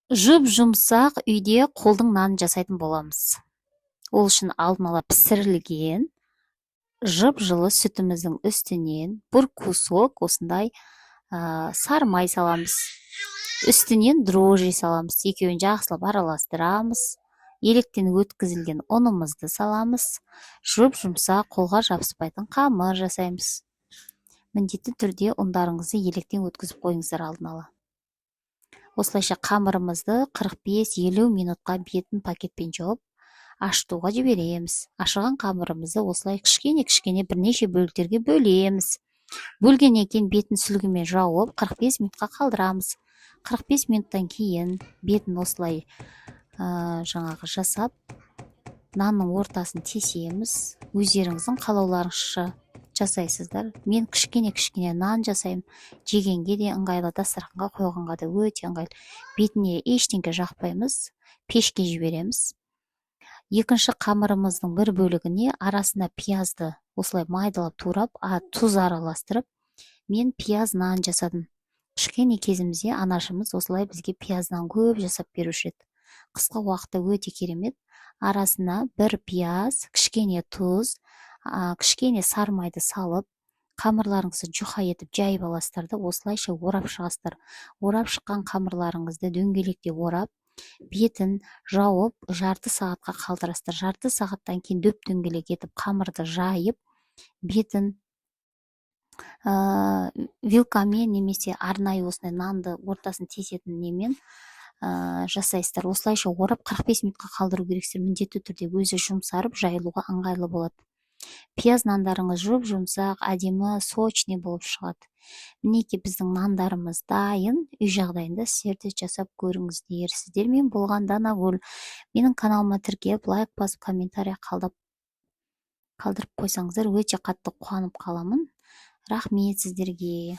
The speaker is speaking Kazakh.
Жұп-жұмсақ үйде қолдың нанын жасайтын боламыз. Ол үшін алдын ала пісірілген жып-жылы сүтіміздің үстінен бір кусок осындай сары май саламыз. Үстінен дрожжи саламыз. Екеуін жақсылап араластырамыз. Електен өткізілген ұнымызды саламыз. Жұп-жұмсақ, қолға жабыспайтын қамыр жасаймыз. Міндетті түрде ұндарыңызды електен өткізіп қойыңыздар алдын ала. Осылайша қамырымызды 45-50 минутқа бетін пакетпен жауып, ашытуға жібереміз. Ашыған қамырымызды осылай кішкене бірнеше бөліктерге бөлеміз. Бөлгеннен кейін бетін сүлгімен жауып, 45 минутқа қалдырамыз. 45 минуттан кейін бетін осылай жасап, нанның ортасын тесеміз. Өздеріңіздің қалауларыңызша жасайсыздар. Мен кішкене нан жасаймын. Жегенге де ыңғайлы, дастарханға қойғанға да өте ыңғайлы. Бетіне ештеңе жақпаймыз, пешке жібереміз. Екінші қамырымыздың бір бөлігіне арасына пиязды осылай майдалап турап, тұз араластырып, мен пияз нан жасадым. Кішкене кезімізде анашымыз осылай бізге пияздан көп жасап беруші еді. Қысқа уақытта өте керемет. Арасына бір пияз, кішкене тұз, кішкене сары майды салып, қамырларыңызды жұқа етіп жайып аласыздар да осылайша орап шығасыздар. Орап шыққан қамырларыңызды дөңгелекте орап, бетін жауып, жарты сағатқа қалдырасыздар. Жарты сағаттан кейін дөп дөңгелек етіп қамырды жайып, бетін вилкамен немесе арнайы осындай нанды ортасын тесетін немен жасайсыздар. Осылайша орап 45 минутқа қалдыру керексіздер. Міндетті түрде өзі жұмсарып, жайылуға ыңғайлы болады. Пияз нандарыңыз жұп-жұмсақ, әдемі, сочный болып шығады. Мінекей біздің нандарымыз дайын. Үй жағдайында сіздер де жасап көріңіздер. Сіздермен болған Данагүл. Менің каналыма тіркеліп, лайк басып, комментарий қалдырып қойсаңыздар, өте қатты қуанып қаламын. Рахмет сіздерге.